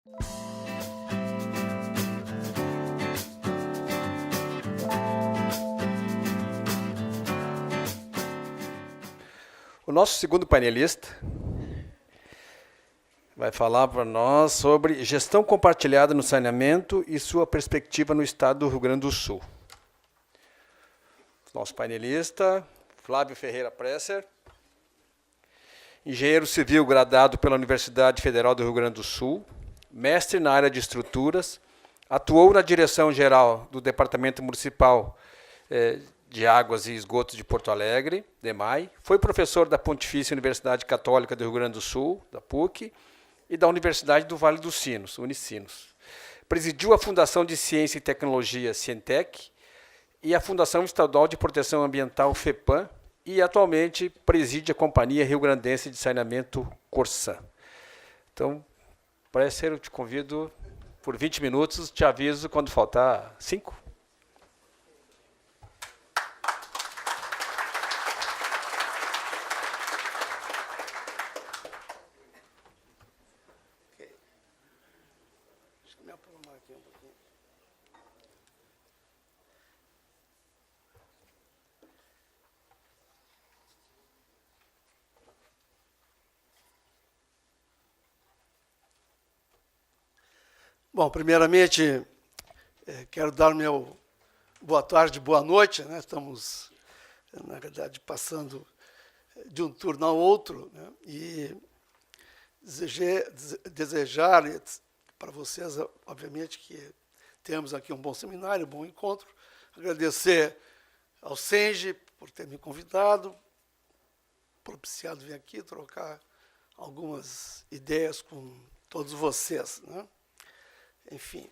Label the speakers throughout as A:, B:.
A: O nosso segundo painelista vai falar para nós sobre gestão compartilhada no saneamento e sua perspectiva no estado do Rio Grande do Sul. Nosso painelista, Flávio Ferreira Presser, engenheiro civil graduado pela Universidade Federal do Rio Grande do Sul, mestre na área de estruturas, atuou na direção-geral do Departamento Municipal de Águas e Esgotos de Porto Alegre, DEMAI, foi professor da Pontifícia Universidade Católica do Rio Grande do Sul, da PUC, e da Universidade do Vale dos Sinos, Unicinos. Presidiu a Fundação de Ciência e Tecnologia, Cientec, e a Fundação Estadual de Proteção Ambiental, FEPAM, e atualmente preside a Companhia Rio Grandense de Saneamento, Corsan. Então, Presser, eu te convido por 20 minutos, te aviso quando faltar 5.
B: Bom, primeiramente, quero dar meu boa tarde, boa noite. Né? Estamos, na verdade, passando de um turno ao outro, né? E desejar para vocês, obviamente, que temos aqui um bom seminário, um bom encontro. Agradecer ao Senge por ter me convidado, propiciado vir aqui trocar algumas ideias com todos vocês, né? Enfim,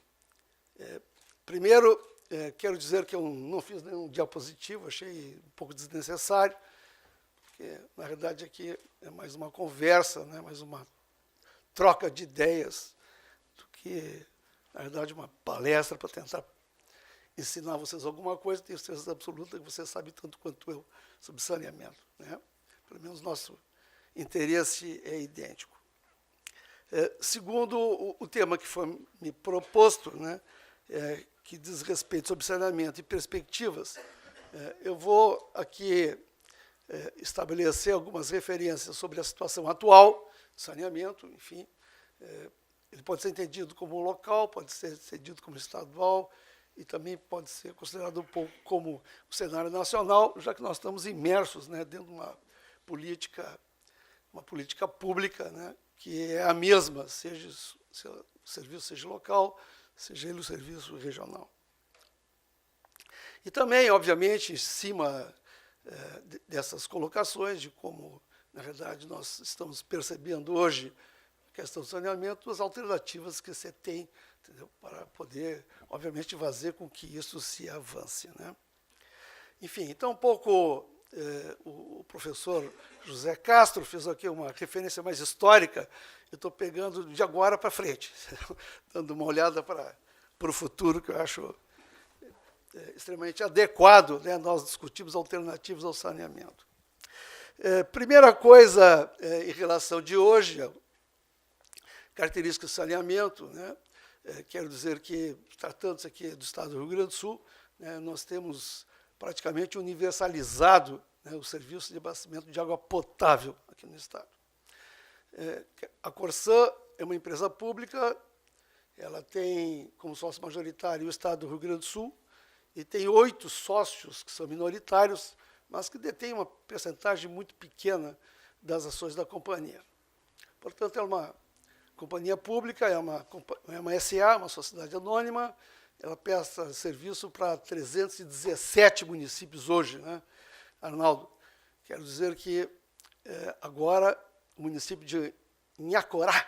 B: primeiro, quero dizer que eu não fiz nenhum diapositivo, achei um pouco desnecessário, porque, na verdade, aqui é mais uma conversa, né, mais uma troca de ideias, do que, na verdade, uma palestra para tentar ensinar vocês alguma coisa. Tenho certeza absoluta que vocês sabem tanto quanto eu sobre saneamento, né? Pelo menos nosso interesse é idêntico. Segundo o tema que foi me proposto, né, que diz respeito sobre saneamento e perspectivas, eu vou aqui estabelecer algumas referências sobre a situação atual do saneamento. Enfim, ele pode ser entendido como local, pode ser entendido como estadual e também pode ser considerado um pouco como o cenário nacional, já que nós estamos imersos, né, dentro de uma política pública, né, que é a mesma, seja o serviço seja local, seja ele o serviço regional. E também, obviamente, em cima dessas colocações, de como, na verdade, nós estamos percebendo hoje a questão do saneamento, as alternativas que você tem, entendeu, para poder, obviamente, fazer com que isso se avance, né? Enfim, então, um pouco... o professor José Castro fez aqui uma referência mais histórica. Eu estou pegando de agora para frente, dando uma olhada para o futuro, que eu acho extremamente adequado, né? Nós discutimos alternativas ao saneamento. Primeira coisa, em relação de hoje, características do saneamento, né? Quero dizer que, tratando-se aqui do estado do Rio Grande do Sul, né, nós temos praticamente universalizado, né, o serviço de abastecimento de água potável aqui no estado. A Corsan é uma empresa pública, ela tem como sócio majoritário o estado do Rio Grande do Sul e tem 8 sócios que são minoritários, mas que detêm uma percentagem muito pequena das ações da companhia. Portanto, é uma companhia pública, é uma SA, uma sociedade anônima. Ela presta serviço para 317 municípios hoje, né? Arnaldo, quero dizer que agora o município de Inhacorá,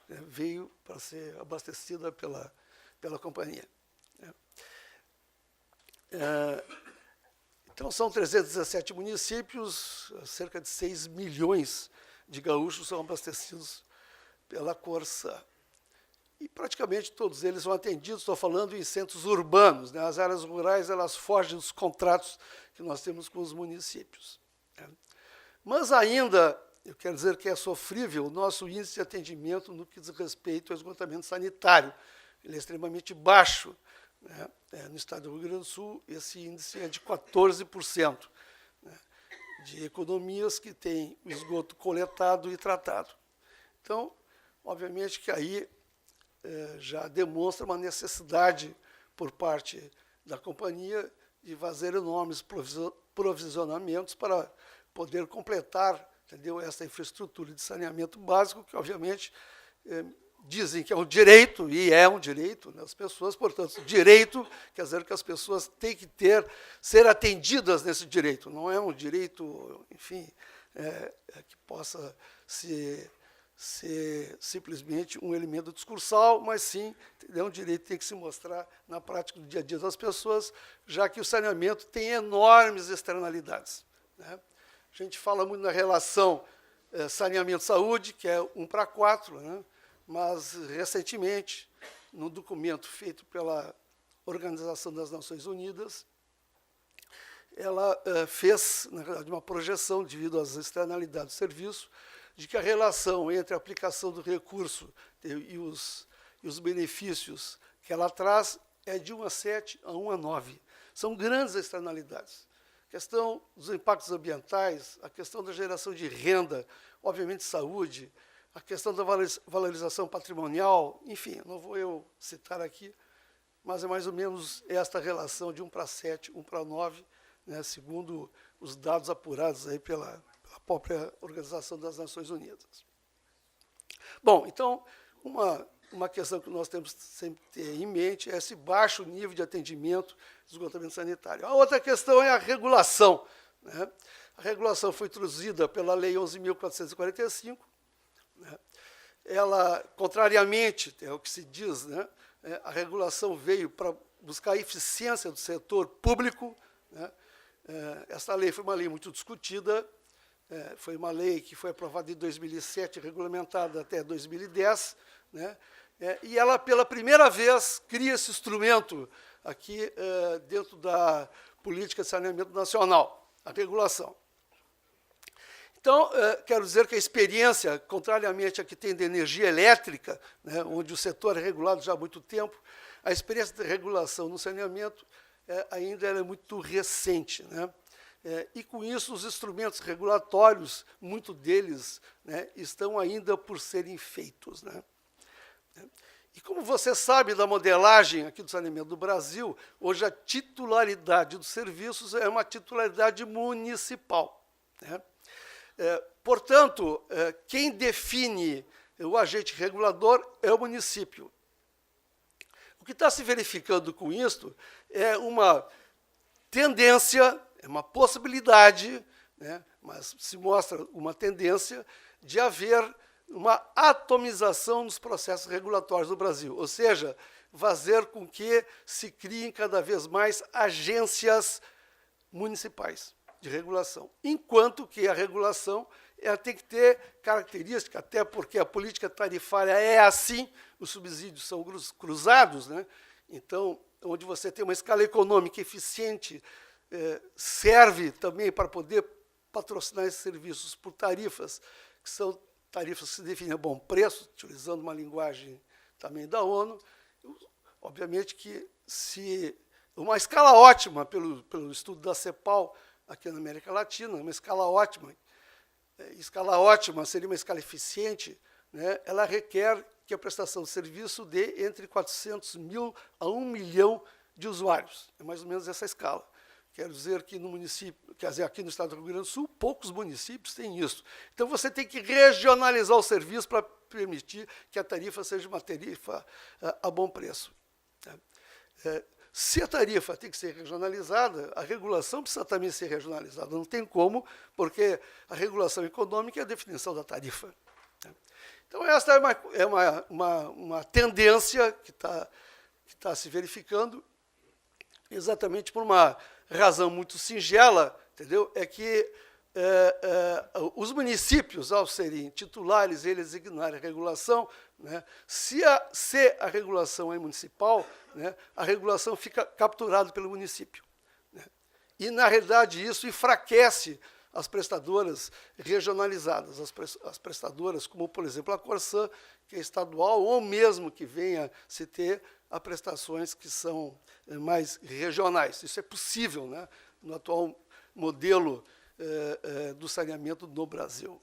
B: né, veio para ser abastecida pela companhia, né? Então, são 317 municípios, cerca de 6 milhões de gaúchos são abastecidos pela Corsan. E praticamente todos eles são atendidos, estou falando em centros urbanos, né? As áreas rurais, elas fogem dos contratos que nós temos com os municípios, né? Mas ainda eu quero dizer que é sofrível o nosso índice de atendimento no que diz respeito ao esgotamento sanitário. Ele é extremamente baixo, né? No estado do Rio Grande do Sul, esse índice é de 14%, né, de economias que têm o esgoto coletado e tratado. Então, obviamente que aí já demonstra uma necessidade por parte da companhia de fazer enormes provisionamentos para poder completar, entendeu, essa infraestrutura de saneamento básico, que, obviamente, dizem que é um direito, e é um direito das pessoas, portanto, direito quer dizer que as pessoas têm que ser atendidas nesse direito, não é um direito, enfim, que possa ser simplesmente um elemento discursal, mas sim é um direito que tem que se mostrar na prática do dia a dia das pessoas, já que o saneamento tem enormes externalidades, né? A gente fala muito na relação saneamento-saúde, que é 1:4, né? Mas, recentemente, num documento feito pela Organização das Nações Unidas, ela fez, na verdade, uma projeção, devido às externalidades do serviço, de que a relação entre a aplicação do recurso e os benefícios que ela traz é de 1:7 a 1:9. São grandes externalidades. A questão dos impactos ambientais, a questão da geração de renda, obviamente saúde, a questão da valorização patrimonial, enfim, não vou eu citar aqui, mas é mais ou menos esta relação de 1:7, 1:9, né, segundo os dados apurados aí pela própria Organização das Nações Unidas. Bom, então, uma questão que nós temos sempre que ter em mente é esse baixo nível de atendimento de esgotamento sanitário. A outra questão é a regulação, né? A regulação foi introduzida pela Lei 11.445, né? Ela, contrariamente ao que se diz, né, a regulação veio para buscar a eficiência do setor público, né? Essa lei foi uma lei muito discutida, foi uma lei que foi aprovada em 2007, regulamentada até 2010, né? E ela, pela primeira vez, cria esse instrumento aqui dentro da política de saneamento nacional, a regulação. Então, quero dizer que a experiência, contrariamente à que tem de energia elétrica, né, onde o setor é regulado já há muito tempo, a experiência de regulação no saneamento ainda é muito recente, né? E, com isso, os instrumentos regulatórios, muito deles, né, estão ainda por serem feitos, né? E, como você sabe da modelagem aqui do saneamento do Brasil, hoje a titularidade dos serviços é uma titularidade municipal, né? Portanto, quem define o agente regulador é o município. O que está se verificando com isto é uma tendência, é uma possibilidade, né, mas se mostra uma tendência de haver uma atomização nos processos regulatórios do Brasil, ou seja, fazer com que se criem cada vez mais agências municipais de regulação, enquanto que a regulação ela tem que ter característica, até porque a política tarifária é assim, os subsídios são cruzados, né? Então, onde você tem uma escala econômica eficiente, serve também para poder patrocinar esses serviços por tarifas, que são tarifas que se definem a bom preço, utilizando uma linguagem também da ONU. Obviamente que se uma escala ótima, pelo estudo da CEPAL, aqui na América Latina, uma escala ótima seria uma escala eficiente, né? Ela requer que a prestação de serviço dê entre 400 mil a 1 milhão de usuários. É mais ou menos essa escala. Quero dizer que no município, quer dizer, aqui no estado do Rio Grande do Sul, poucos municípios têm isso. Então, você tem que regionalizar o serviço para permitir que a tarifa seja uma tarifa a bom preço. Se a tarifa tem que ser regionalizada, a regulação precisa também ser regionalizada. Não tem como, porque a regulação econômica é a definição da tarifa. Então, esta é uma tendência que está se verificando, exatamente por uma razão muito singela, entendeu? É que os municípios, ao serem titulares, eles designarem a regulação, né? Se a regulação é municipal, né, a regulação fica capturada pelo município, né? E, na realidade, isso enfraquece as prestadoras regionalizadas, as prestadoras como, por exemplo, a Corsan, que é estadual, ou mesmo que venha se ter a prestações que são mais regionais. Isso é possível, né, no atual modelo do saneamento no Brasil.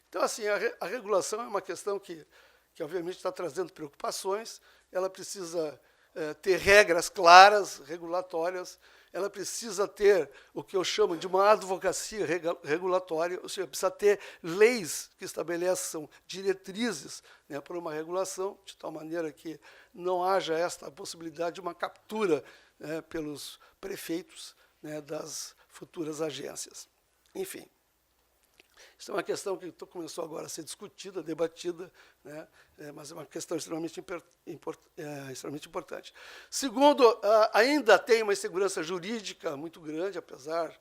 B: Então, assim, a regulação é uma questão que obviamente está trazendo preocupações, ela precisa ter regras claras, regulatórias, ela precisa ter o que eu chamo de uma advocacia regulatória, ou seja, precisa ter leis que estabeleçam diretrizes, né, para uma regulação, de tal maneira que não haja esta possibilidade de uma captura, né, pelos prefeitos, né, das futuras agências. Enfim, isso é uma questão que começou agora a ser discutida, debatida, né, mas é uma questão extremamente importante. Segundo, ainda tem uma insegurança jurídica muito grande, apesar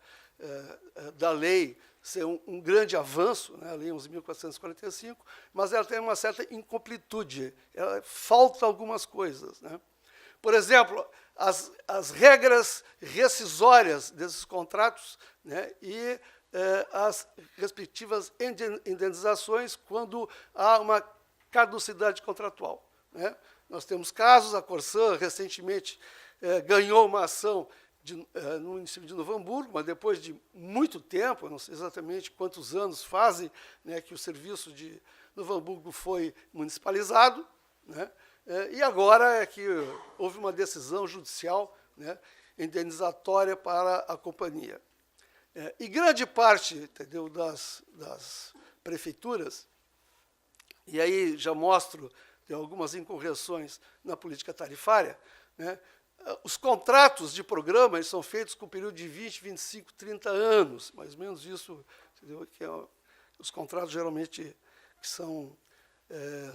B: da lei ser um grande avanço, né, a Lei 11.445, mas ela tem uma certa incompletude, falta algumas coisas, né. Por exemplo, as regras rescisórias desses contratos, né, e as respectivas indenizações quando há uma caducidade contratual, né. Nós temos casos, a Corsan recentemente ganhou uma ação no município de Novo Hamburgo, mas depois de muito tempo, não sei exatamente quantos anos fazem, né, que o serviço de Novo Hamburgo foi municipalizado, né, e agora é que houve uma decisão judicial, né, indenizatória para a companhia. E grande parte, entendeu, das prefeituras, e aí já mostro algumas incorreções na política tarifária, né, os contratos de programa eles são feitos com um período de 20, 25, 30 anos, mais ou menos isso, entendeu, que os contratos geralmente que são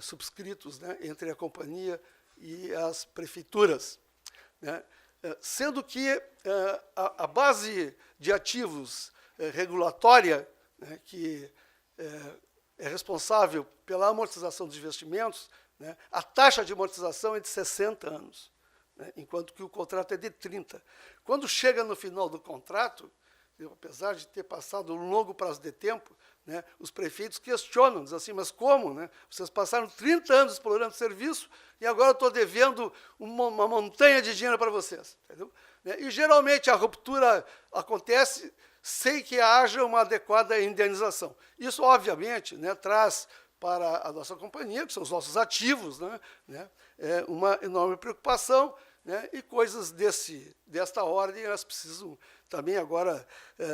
B: subscritos, né, entre a companhia e as prefeituras, né, sendo que a base de ativos regulatória, né, que é responsável pela amortização dos investimentos, né, a taxa de amortização é de 60 anos, né, enquanto que o contrato é de 30. Quando chega no final do contrato, apesar de ter passado um longo prazo de tempo, né, os prefeitos questionam, dizem assim, mas como? Né? Vocês passaram 30 anos explorando o serviço e agora eu estou devendo uma montanha de dinheiro para vocês. Entendeu? E, geralmente, a ruptura acontece sem que haja uma adequada indenização. Isso, obviamente, né, traz para a nossa companhia, que são os nossos ativos, né, uma enorme preocupação, né, e coisas desta ordem elas precisam também agora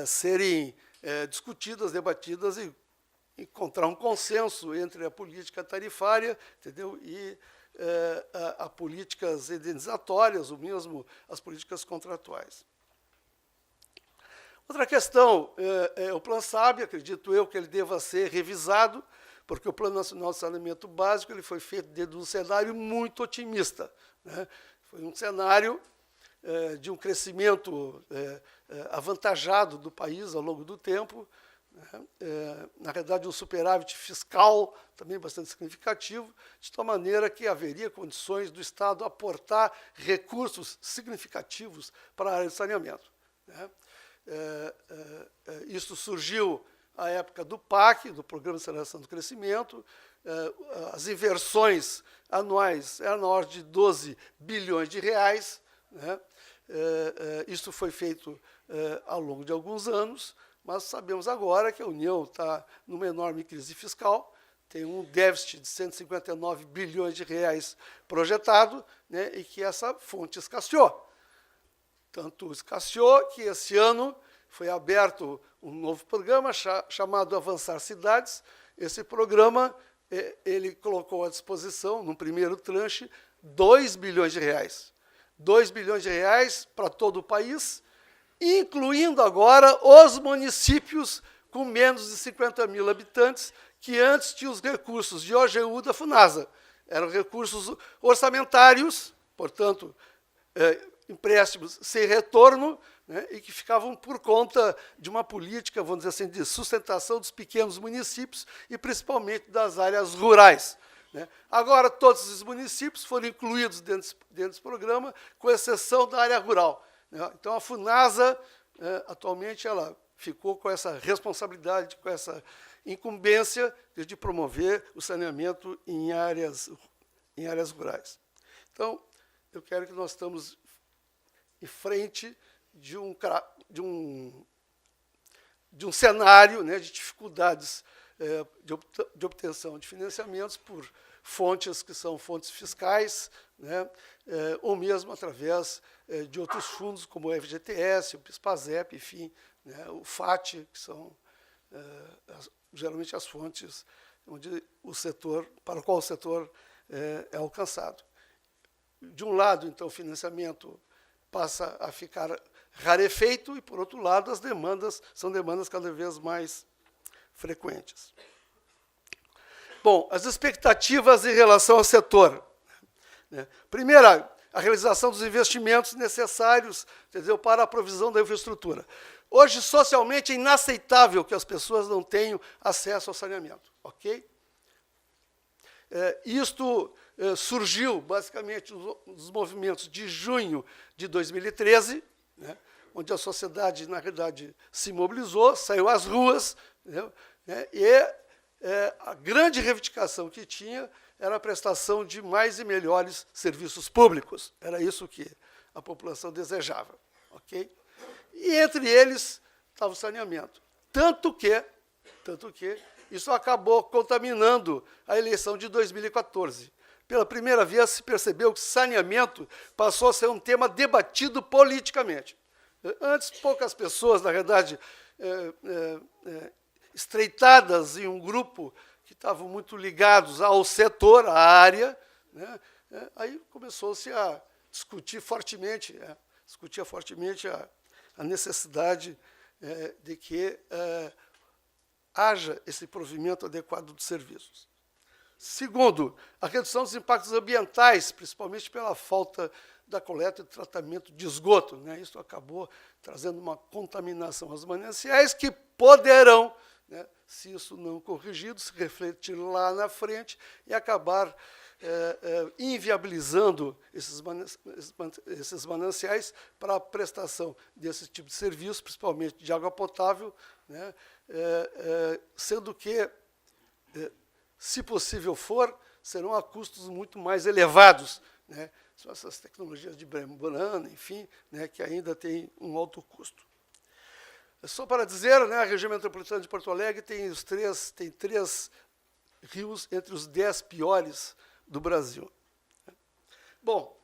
B: serem discutidas, debatidas e encontrar um consenso entre a política tarifária, entendeu, e as políticas indenizatórias, ou mesmo as políticas contratuais. Outra questão é o Plano SAB, acredito eu que ele deva ser revisado, porque o Plano Nacional de Saneamento Básico ele foi feito dentro de um cenário muito otimista, né? Foi um cenário de um crescimento avantajado do país ao longo do tempo, né? Na realidade, um superávit fiscal também bastante significativo, de tal maneira que haveria condições do Estado aportar recursos significativos para a área de saneamento, né? Isso surgiu à época do PAC, do Programa de Aceleração do Crescimento. As inversões anuais eram na ordem de 12 bilhões de reais, né? Isso foi feito ao longo de alguns anos, mas sabemos agora que a União está numa enorme crise fiscal, tem um déficit de 159 bilhões de reais projetado, né, e que essa fonte escasseou. Tanto escasseou que esse ano foi aberto um novo programa chamado Avançar Cidades. Esse programa ele colocou à disposição, num primeiro tranche, 2 bilhões de reais. 2 bilhões de reais para todo o país, incluindo agora os municípios com menos de 50 mil habitantes, que antes tinham os recursos de OGU da FUNASA. Eram recursos orçamentários, portanto, empréstimos sem retorno, né, e que ficavam por conta de uma política, vamos dizer assim, de sustentação dos pequenos municípios e principalmente das áreas rurais, né. Agora, todos esses municípios foram incluídos dentro desse programa, com exceção da área rural, né. Então, a FUNASA, atualmente, ela ficou com essa responsabilidade, com essa incumbência de promover o saneamento em áreas rurais. Então, eu quero que nós estamos em frente de um cenário, né, de dificuldades de obtenção de financiamentos por fontes que são fontes fiscais, né, ou mesmo através de outros fundos, como o FGTS, o PIS/PASEP, enfim, né, o FAT, que são geralmente as fontes onde para o qual o setor é alcançado. De um lado, então, o financiamento passa a ficar rarefeito e, por outro lado, as demandas são demandas cada vez mais frequentes. Bom, as expectativas em relação ao setor. Né? Primeira, a realização dos investimentos necessários, entendeu, para a provisão da infraestrutura. Hoje, socialmente, é inaceitável que as pessoas não tenham acesso ao saneamento. Ok? Isto surgiu, basicamente, nos movimentos de junho de 2013, né, onde a sociedade, na realidade, se mobilizou, saiu às ruas, né, e a grande reivindicação que tinha era a prestação de mais e melhores serviços públicos. Era isso que a população desejava. Okay? E entre eles estava o saneamento. Tanto que isso acabou contaminando a eleição de 2014. Pela primeira vez se percebeu que saneamento passou a ser um tema debatido politicamente. Antes, poucas pessoas, na verdade, estreitadas em um grupo que estavam muito ligados ao setor, à área, né, aí começou-se a discutir fortemente, a necessidade de que haja esse provimento adequado dos serviços. Segundo, a redução dos impactos ambientais, principalmente pela falta da coleta e tratamento de esgoto, né? Isso acabou trazendo uma contaminação aos mananciais que poderão, né, se isso não corrigido, se refletir lá na frente e acabar inviabilizando esses mananciais para a prestação desse tipo de serviço, principalmente de água potável, né, sendo que, se possível for, serão a custos muito mais elevados, né? São essas tecnologias de membrana, enfim, né, que ainda têm um alto custo. Só para dizer, né, a região metropolitana de Porto Alegre tem três rios entre os 10 piores do Brasil. Bom,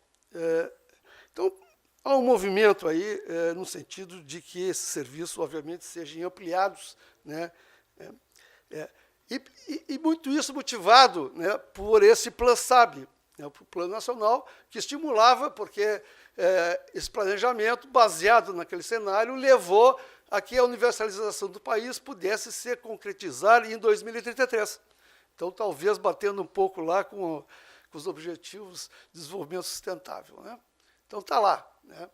B: então, há um movimento aí no sentido de que esses serviços, obviamente, sejam ampliados, né, e muito isso motivado, né, por esse Plan SAB, né, o Plano Nacional, que estimulava, porque esse planejamento, baseado naquele cenário, levou a que a universalização do país pudesse se concretizar em 2033. Então, talvez batendo um pouco lá com os objetivos de desenvolvimento sustentável, né? Então, está lá, né?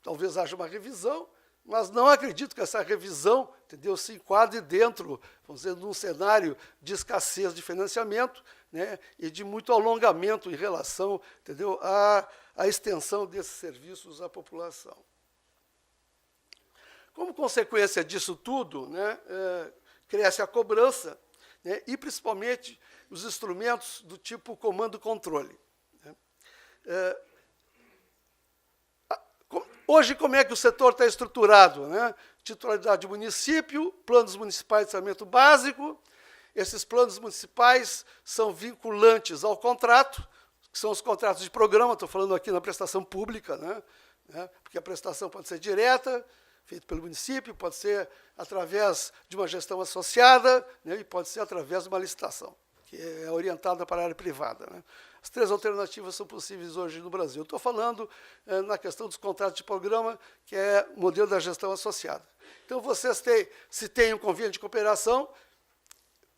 B: Talvez haja uma revisão, mas não acredito que essa revisão, entendeu, se enquadre dentro, vamos dizer, de um cenário de escassez de financiamento, né, e de muito alongamento em relação, entendeu, à extensão desses serviços à população. Como consequência disso tudo, né, cresce a cobrança, né, e, principalmente, os instrumentos do tipo comando-controle. Né. Hoje, como é que o setor está estruturado? Né? Titularidade do município, planos municipais de saneamento básico. Esses planos municipais são vinculantes ao contrato, que são os contratos de programa, estou falando aqui na prestação pública, né? Porque a prestação pode ser direta, feita pelo município, pode ser através de uma gestão associada, né? E pode ser através de uma licitação, que é orientada para a área privada, né? As três alternativas são possíveis hoje no Brasil. Estou falando na questão dos contratos de programa, que é o modelo da gestão associada. Então, vocês se tem um convênio de cooperação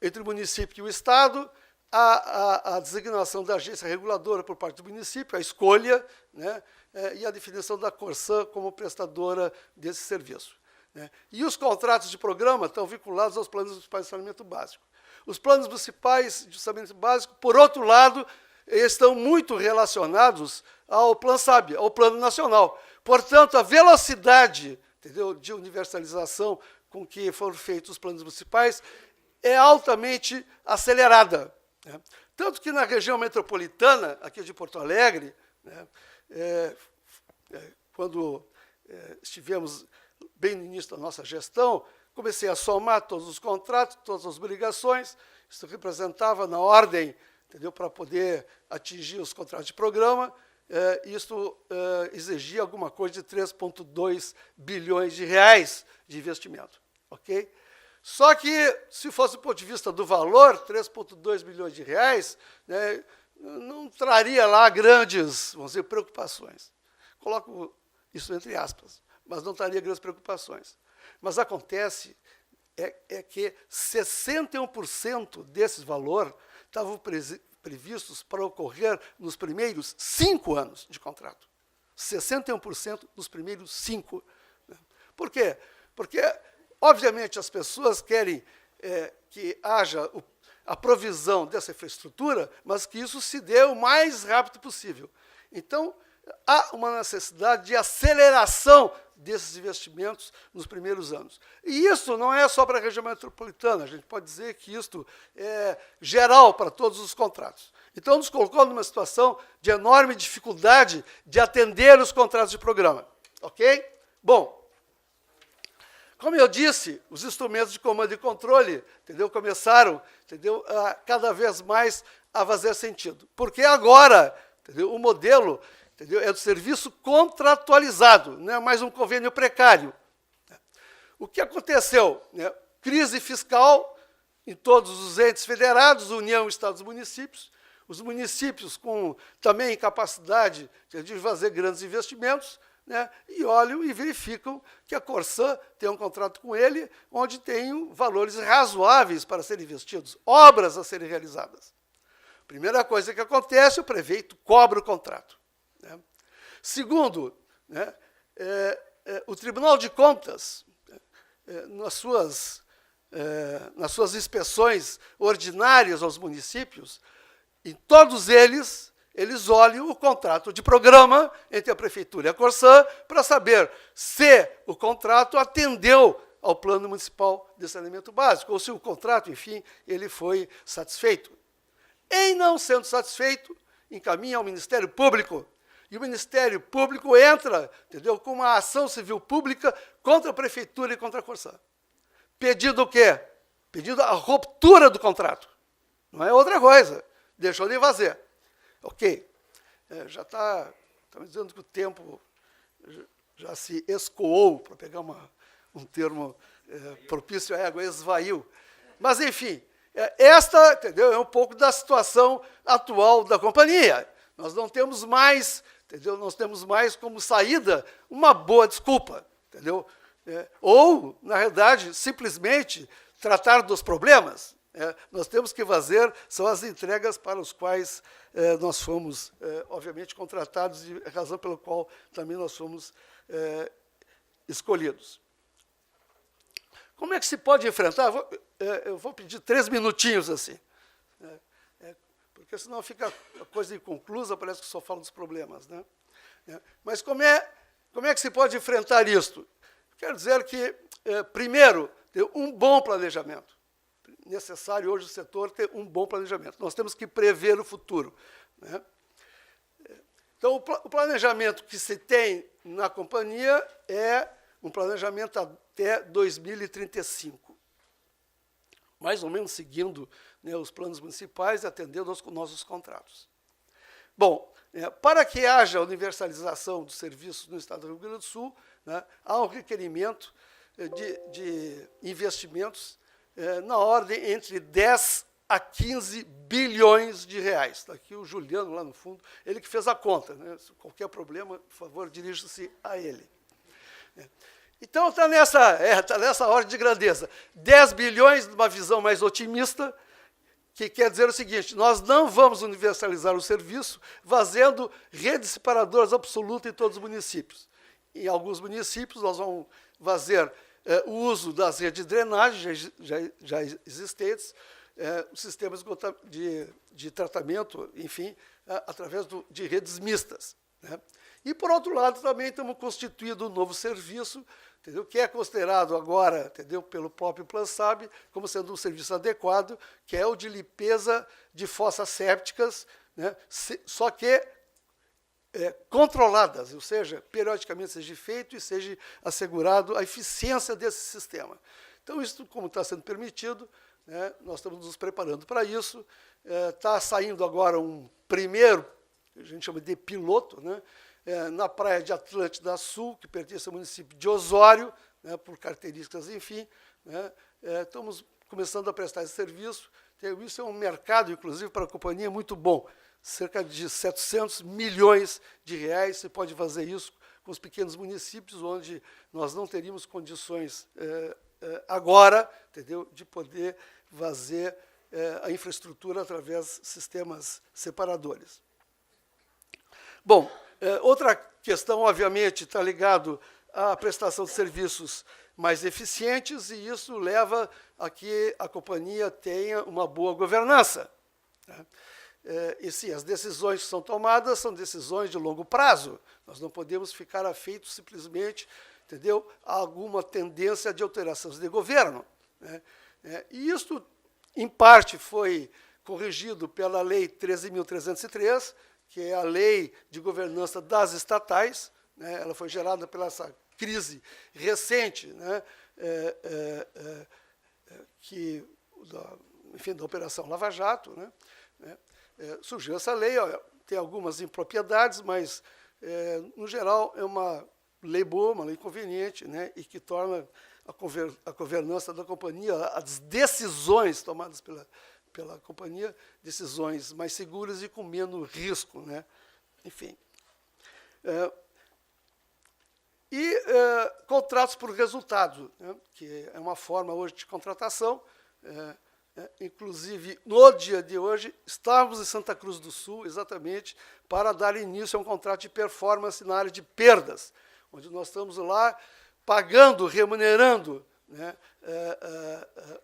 B: entre o município e o Estado, a designação da agência reguladora por parte do município, a escolha, né, e a definição da Corsan como prestadora desse serviço. Né. E os contratos de programa estão vinculados aos planos municipais de saneamento básico. Os planos municipais de saneamento básico, por outro lado, estão muito relacionados ao Plan SAB, ao Plano Nacional. Portanto, a velocidade, entendeu, de universalização com que foram feitos os planos municipais é altamente acelerada, né? Tanto que na região metropolitana, aqui de Porto Alegre, né, quando estivemos bem no início da nossa gestão, comecei a somar todos os contratos, todas as obrigações, isso representava na ordem, entendeu, para poder atingir os contratos de programa, isso exigia alguma coisa de 3,2 bilhões de reais de investimento, ok? Só que, se fosse do ponto de vista do valor, 3,2 bilhões de reais, né, não traria lá grandes, vamos dizer, preocupações. Coloco isso entre aspas, mas não traria grandes preocupações. Mas acontece que 61% desses valores estavam previstos para ocorrer nos primeiros 5 anos de contrato. 61% nos primeiros 5. Por quê? Porque, obviamente, as pessoas querem que haja a provisão dessa infraestrutura, mas que isso se dê o mais rápido possível. Então, há uma necessidade de aceleração desses investimentos nos primeiros anos. E isso não é só para a região metropolitana, a gente pode dizer que isto é geral para todos os contratos. Então, nos colocou numa situação de enorme dificuldade de atender os contratos de programa. Ok? Bom, como eu disse, os instrumentos de comando e controle, entendeu, começaram, entendeu, a cada vez mais a fazer sentido. Porque agora, entendeu, o modelo, entendeu, é do serviço contratualizado, não é mais um convênio precário. O que aconteceu? Né? Crise fiscal em todos os entes federados, União, Estados e municípios. Os municípios com também capacidade de fazer grandes investimentos, né, e olham e verificam que a Corsã tem um contrato com ele, onde tem valores razoáveis para serem investidos, obras a serem realizadas. Primeira coisa que acontece, o prefeito cobra o contrato. Né? Segundo, né, o Tribunal de Contas, nas suas inspeções ordinárias aos municípios, em todos eles olham o contrato de programa entre a Prefeitura e a Corsã para saber se o contrato atendeu ao Plano Municipal de Saneamento Básico, ou se o contrato, enfim, ele foi satisfeito. Em não sendo satisfeito, encaminha ao Ministério Público, e o Ministério Público entra, entendeu, com uma ação civil pública contra a Prefeitura e contra a Corsã. Pedindo o quê? Pedindo a ruptura do contrato. Não é outra coisa. Deixou de fazer. Ok. Já está me dizendo que o tempo já se escoou, para pegar um termo propício à égua, esvaiu. Mas, enfim, esta, entendeu, é um pouco da situação atual da companhia. Nós não temos mais, entendeu, nós temos mais como saída uma boa desculpa, entendeu? Ou, na realidade, simplesmente tratar dos problemas. Nós temos que fazer, são as entregas para as quais nós fomos, obviamente, contratados e a razão pela qual também nós fomos escolhidos. Como é que se pode enfrentar? Eu vou pedir 3 minutinhos assim, porque senão fica a coisa inconclusa, parece que só falo dos problemas, né? Mas como é que se pode enfrentar isto? Quero dizer que, primeiro, ter um bom planejamento. Necessário hoje o setor ter um bom planejamento. Nós temos que prever o futuro. Né? Então, o planejamento que se tem na companhia é um planejamento até 2035. Mais ou menos seguindo, né, os planos municipais e atendendo aos nossos contratos. Bom, para que haja universalização dos serviços no Estado do Rio Grande do Sul, né, há um requerimento de investimentos na ordem entre 10 a 15 bilhões de reais. Está aqui o Juliano, lá no fundo, ele que fez a conta. Né? Se qualquer problema, por favor, dirija-se a ele. Então, está nessa ordem de grandeza. 10 bilhões, numa visão mais otimista, que quer dizer o seguinte: nós não vamos universalizar o serviço fazendo redes separadoras absolutas em todos os municípios. Em alguns municípios, nós vamos fazer o uso das redes de drenagem já existentes, os sistemas de tratamento, enfim, através de redes mistas. né? E, por outro lado, também estamos constituindo um novo serviço, entendeu? Que é considerado agora, entendeu? Pelo próprio PlanSab como sendo um serviço adequado, que é o de limpeza de fossas sépticas, né? Só que controladas, ou seja, periodicamente seja feito e seja assegurado a eficiência desse sistema. Então, isso, como está sendo permitido, né, nós estamos nos preparando para isso. Está saindo agora um primeiro, que a gente chama de piloto, né, na praia de Atlântida Sul, que pertence ao município de Osório, né, por características, enfim. Né, estamos começando a prestar esse serviço. Então, isso é um mercado, inclusive, para a companhia muito bom. Cerca de 700 milhões de reais, você pode fazer isso com os pequenos municípios, onde nós não teríamos condições agora, entendeu, de poder fazer a infraestrutura através de sistemas separadores. Bom, outra questão, obviamente, está ligado à prestação de serviços mais eficientes, e isso leva a que a companhia tenha uma boa governança, né? E sim, as decisões que são tomadas são decisões de longo prazo. Nós não podemos ficar afeitos simplesmente, entendeu, a alguma tendência de alterações de governo, né? E isso, em parte, foi corrigido pela Lei 13.303, que é a Lei de Governança das Estatais, né? Ela foi gerada pela essa crise recente, né? Enfim, da Operação Lava Jato, né? Surgiu essa lei, tem algumas impropriedades, mas, no geral, é uma lei boa, uma lei conveniente, né, e que torna a governança da companhia, as decisões tomadas pela companhia, decisões mais seguras e com menos risco, né? Enfim. Contratos por resultado, né, que é uma forma hoje de contratação. Inclusive, no dia de hoje, estávamos em Santa Cruz do Sul, exatamente, para dar início a um contrato de performance na área de perdas, onde nós estamos lá pagando, remunerando, né,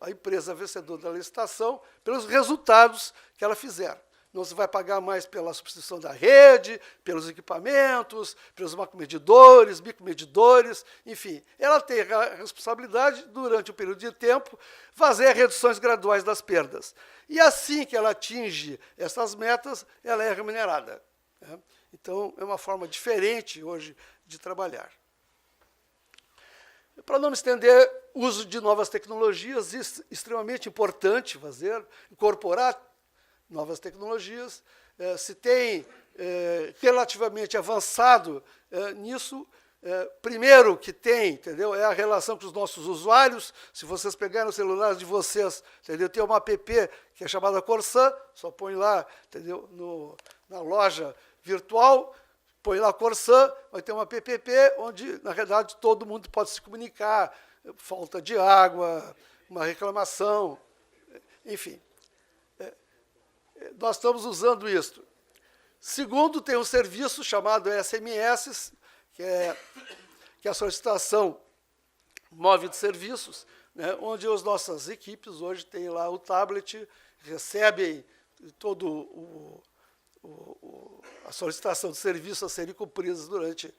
B: a empresa vencedora da licitação pelos resultados que ela fizer. Não se vai pagar mais pela substituição da rede, pelos equipamentos, pelos macromedidores, micromedidores, enfim. Ela tem a responsabilidade, durante um período de tempo, fazer reduções graduais das perdas. E assim que ela atinge essas metas, ela é remunerada, né? Então, é uma forma diferente hoje de trabalhar. Para não me estender, uso de novas tecnologias, extremamente importante fazer, incorporar novas tecnologias, se tem relativamente avançado nisso. Primeiro que tem, entendeu, é a relação com os nossos usuários. Se vocês pegarem os celulares de vocês, entendeu, tem uma app que é chamada Corsan, só põe lá, entendeu, na loja virtual, põe lá Corsan, vai ter uma PPP, onde, na realidade, todo mundo pode se comunicar, falta de água, uma reclamação, enfim. Nós estamos usando isso. Segundo, tem um serviço chamado SMS, que é a solicitação móvel de serviços, né, onde as nossas equipes hoje têm lá o tablet, recebem todo a solicitação de serviços a serem cumpridas durante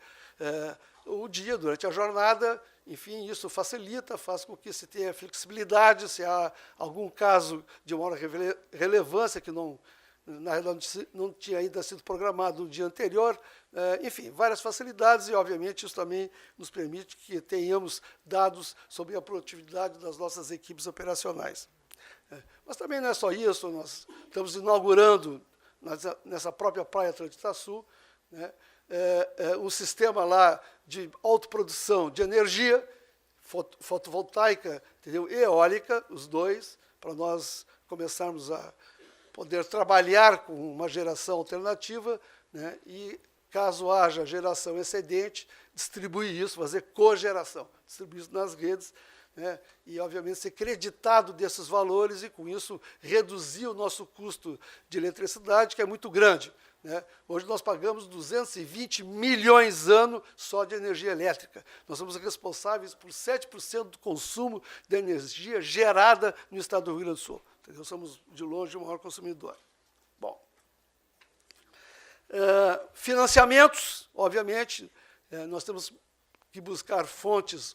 B: o dia, durante a jornada. Enfim, isso facilita, faz com que se tenha flexibilidade, se há algum caso de maior relevância que na realidade não tinha ainda sido programado no dia anterior. Enfim, várias facilidades, e, obviamente, isso também nos permite que tenhamos dados sobre a produtividade das nossas equipes operacionais. Mas também não é só isso, nós estamos inaugurando, nessa própria praia Atlântida Sul, né, um sistema lá de autoprodução de energia, fotovoltaica, entendeu, e eólica, os dois, para nós começarmos a poder trabalhar com uma geração alternativa, né, e, caso haja geração excedente, distribuir isso, fazer cogeração, distribuir isso nas redes, né, e, obviamente, ser creditado desses valores e, com isso, reduzir o nosso custo de eletricidade, que é muito grande, né? Hoje nós pagamos 220 milhões ano só de energia elétrica. Nós somos responsáveis por 7% do consumo de energia gerada no estado do Rio Grande do Sul. Então, somos, de longe, o maior consumidor. Bom, Financiamentos, obviamente, nós temos que buscar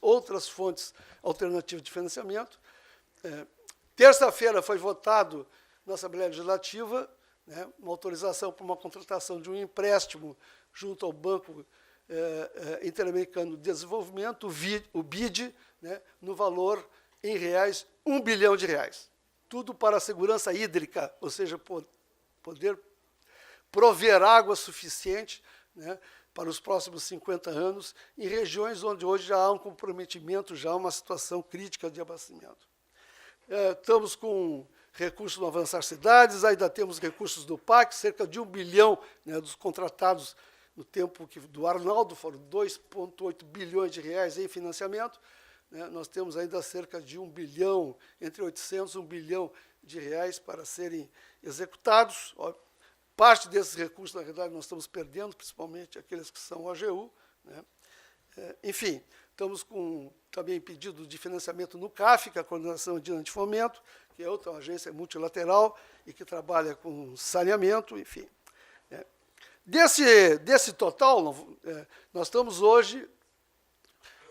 B: outras fontes alternativas de financiamento. Terça-feira foi votado na Assembleia Legislativa, né, uma autorização para uma contratação de um empréstimo junto ao Banco Interamericano de Desenvolvimento, o BID, né, no valor em reais, R$1 bilhão. Tudo para a segurança hídrica, ou seja, poder prover água suficiente, né, para os próximos 50 anos, em regiões onde hoje já há um comprometimento, já há uma situação crítica de abastecimento. Estamos com recursos no Avançar Cidades, ainda temos recursos do PAC, cerca de R$1 bilhão, né, dos contratados no tempo do Arnaldo, foram R$2,8 bilhões em financiamento. Né, nós temos ainda cerca de R$1 bilhão, entre 800 e R$1 bilhão para serem executados. Parte desses recursos, na verdade, nós estamos perdendo, principalmente aqueles que são AGU. Né? Enfim, estamos com também pedido de financiamento no CAF, que é a Coordenação de Fomento, que é outra agência multilateral e que trabalha com saneamento, enfim. Desse total, nós estamos hoje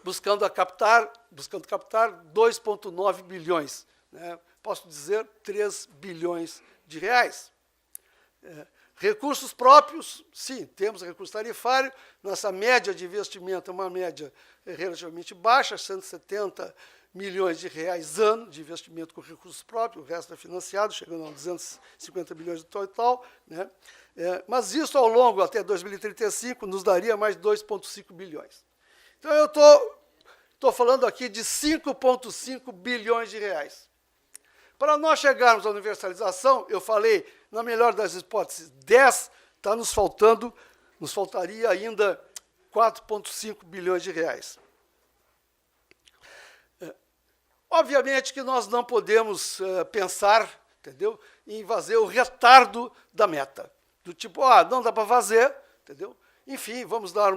B: buscando captar 2,9 bilhões. Né? Posso dizer, 3 bilhões de reais. Recursos próprios, sim, temos recurso tarifário. Nossa média de investimento é uma média relativamente baixa, 170 milhões de reais ano de investimento com recursos próprios, o resto é financiado, chegando a 250 bilhões de total. Né? Mas isso, ao longo, até 2035, nos daria mais 2,5 bilhões. Então, eu estou falando aqui de 5,5 bilhões de reais. Para nós chegarmos à universalização, eu falei, na melhor das hipóteses, 10, nos faltaria ainda 4,5 bilhões de reais. Obviamente que nós não podemos pensar, entendeu, em fazer o retardo da meta. Do tipo, não dá para fazer, entendeu? Enfim, vamos dar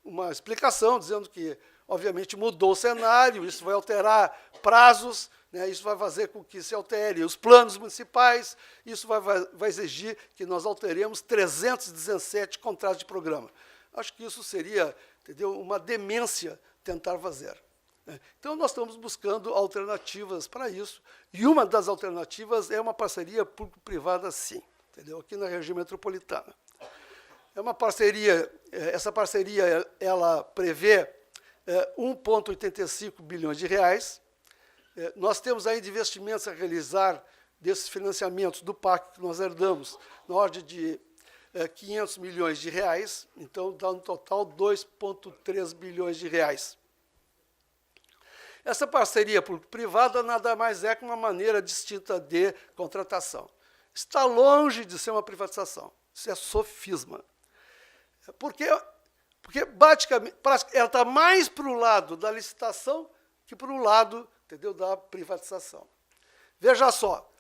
B: uma explicação, dizendo que, obviamente, mudou o cenário, isso vai alterar prazos, né, isso vai fazer com que se altere os planos municipais, isso vai exigir que nós alteremos 317 contratos de programa. Acho que isso seria, entendeu, uma demência tentar fazer. Né? Então, nós estamos buscando alternativas para isso, e uma das alternativas é uma parceria público-privada, sim, entendeu, aqui na região metropolitana. É uma parceria, essa parceria ela prevê 1,85 bilhões de reais. Nós temos ainda investimentos a realizar desses financiamentos do PAC que nós herdamos, na ordem de 500 milhões de reais, então dá no total 2,3 bilhões de reais. Essa parceria público-privada nada mais é que uma maneira distinta de contratação. Está longe de ser uma privatização, isso é sofisma. Porque basicamente, ela está mais para o lado da licitação que para o lado, entendeu, da privatização. Veja só,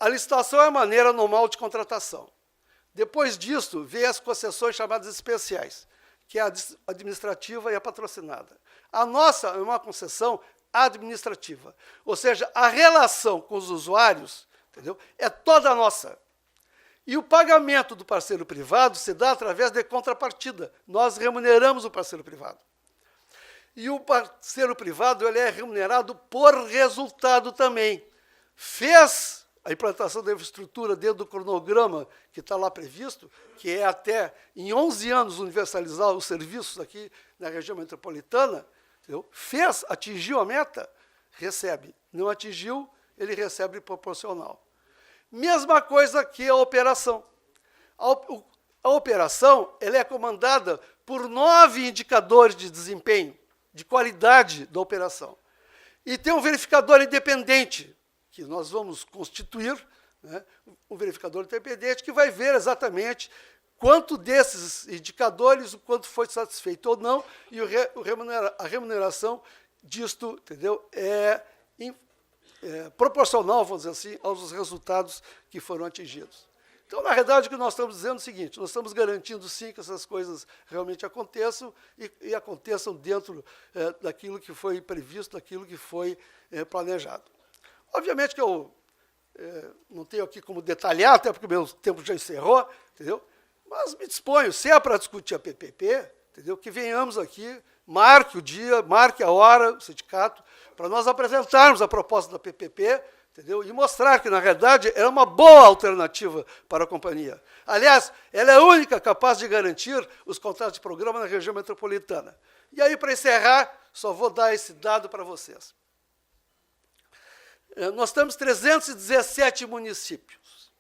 B: a licitação é a maneira normal de contratação. Depois disso, vem as concessões chamadas especiais, que é a administrativa e a patrocinada. A nossa é uma concessão administrativa, ou seja, a relação com os usuários, entendeu, é toda nossa. E o pagamento do parceiro privado se dá através de contrapartida. Nós remuneramos o parceiro privado. E o parceiro privado ele é remunerado por resultado também. Fez a implantação da infraestrutura dentro do cronograma que está lá previsto, que é até em 11 anos universalizar os serviços aqui na região metropolitana, entendeu? Atingiu a meta, recebe. Não atingiu, ele recebe proporcional. Mesma coisa que a operação. A operação ela é comandada por 9 indicadores de desempenho, de qualidade da operação. E tem um verificador independente, que nós vamos constituir, né, um verificador independente que vai ver exatamente quanto desses indicadores, o quanto foi satisfeito ou não, e a remuneração disto, entendeu, é proporcional, vamos dizer assim, aos resultados que foram atingidos. Então, na verdade, o que nós estamos dizendo é o seguinte, nós estamos garantindo, sim, que essas coisas realmente aconteçam e aconteçam dentro daquilo que foi previsto, daquilo que foi planejado. Obviamente que eu não tenho aqui como detalhar, até porque o meu tempo já encerrou, entendeu? Mas me disponho, se é para discutir a PPP, entendeu? Que venhamos aqui, marque o dia, marque a hora, o sindicato, para nós apresentarmos a proposta da PPP, entendeu? E mostrar que, na realidade, é uma boa alternativa para a companhia. Aliás, ela é a única capaz de garantir os contratos de programa na região metropolitana. E aí, para encerrar, só vou dar esse dado para vocês. Nós temos 317 municípios.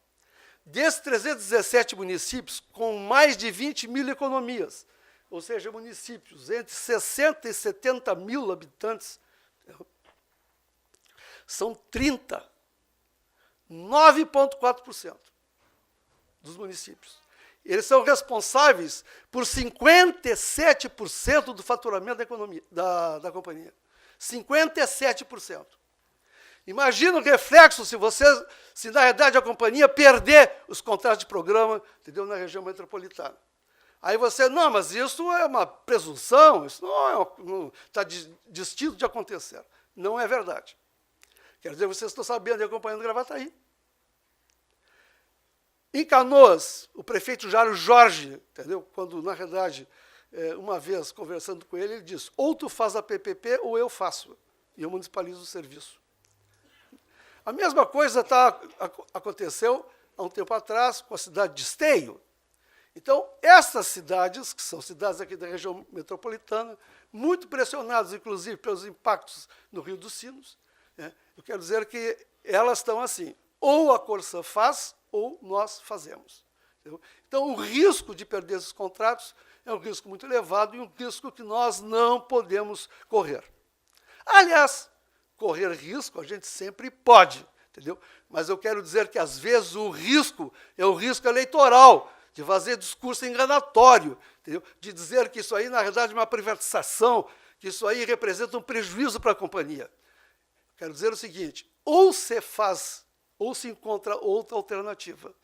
B: Desses 317 municípios, com mais de 20 mil economias, ou seja, municípios entre 60 e 70 mil habitantes, são 30, 9,4% dos municípios. Eles são responsáveis por 57% do faturamento da economia, da companhia. 57%. Imagina o reflexo se na verdade a companhia perder os contratos de programa, entendeu, na região metropolitana. Aí você, não, mas isso é uma presunção, isso não está destinado de acontecer. Não é verdade. Quer dizer, vocês estão sabendo e acompanhando Gravataí. Em Canoas, o prefeito Jário Jorge, entendeu, quando, na verdade, uma vez conversando com ele, ele disse, ou tu faz a PPP ou eu faço, e eu municipalizo o serviço. A mesma coisa aconteceu há um tempo atrás com a cidade de Esteio. Então, essas cidades, que são cidades aqui da região metropolitana, muito pressionadas, inclusive, pelos impactos no Rio dos Sinos, né, eu quero dizer que elas estão assim, ou a Corsã faz, ou nós fazemos. Entendeu? Então, o risco de perder esses contratos é um risco muito elevado e um risco que nós não podemos correr. Aliás, correr risco a gente sempre pode, entendeu? Mas eu quero dizer que, às vezes, o risco é o risco eleitoral, de fazer discurso enganatório, entendeu? De dizer que isso aí, na verdade, é uma privatização, que isso aí representa um prejuízo para a companhia. Quero dizer o seguinte, ou se faz, ou se encontra outra alternativa.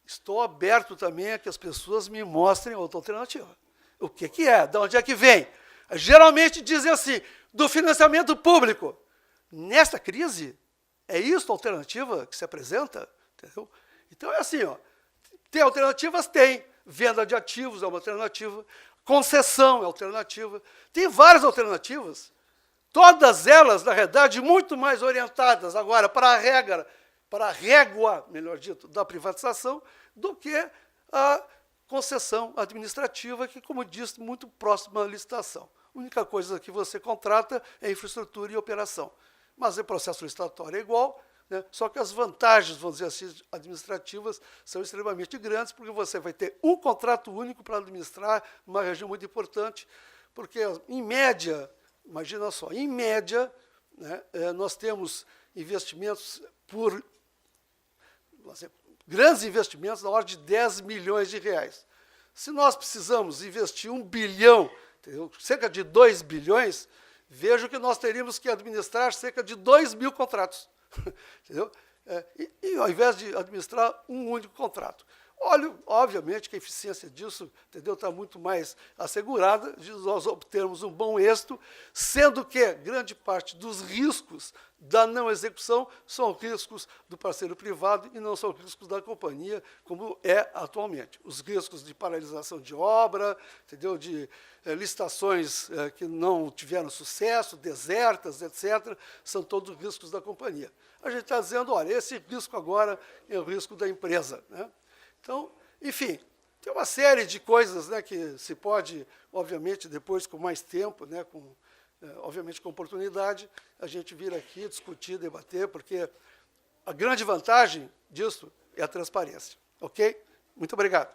B: Estou aberto também a que as pessoas me mostrem outra alternativa. O que é? De onde é que vem? Geralmente dizem assim, do financiamento público. Nesta crise, é isso a alternativa que se apresenta? Entendeu? Então, é assim, ó, tem alternativas? Tem. Venda de ativos é uma alternativa. Concessão é alternativa. Tem várias alternativas. Todas elas, na verdade, muito mais orientadas agora para a régua, melhor dito, da privatização, do que a concessão administrativa, que, como disse, muito próxima à licitação. A única coisa que você contrata é infraestrutura e operação. Mas o processo licitatório é igual, né? Só que as vantagens, vamos dizer assim, administrativas são extremamente grandes, porque você vai ter um contrato único para administrar uma região muito importante, porque, em média, imagina só, em média, né, nós temos investimentos grandes investimentos na ordem de 10 milhões de reais. Se nós precisamos investir 1 bilhão, entendeu? Cerca de 2 bilhões, vejo que nós teríamos que administrar cerca de 2 mil contratos. Entendeu? E ao invés de administrar um único contrato. Olha, obviamente que a eficiência disso, entendeu, está muito mais assegurada de nós obtermos um bom êxito, sendo que grande parte dos riscos da não execução são riscos do parceiro privado e não são riscos da companhia, como é atualmente. Os riscos de paralisação de obra, entendeu, de licitações que não tiveram sucesso, desertas, etc., são todos riscos da companhia. A gente está dizendo, olha, esse risco agora é o risco da empresa, né? Então, enfim, tem uma série de coisas, né, que se pode, obviamente, depois com mais tempo, né, obviamente com oportunidade, a gente vir aqui discutir, debater, porque a grande vantagem disso é a transparência. Ok? Muito obrigado.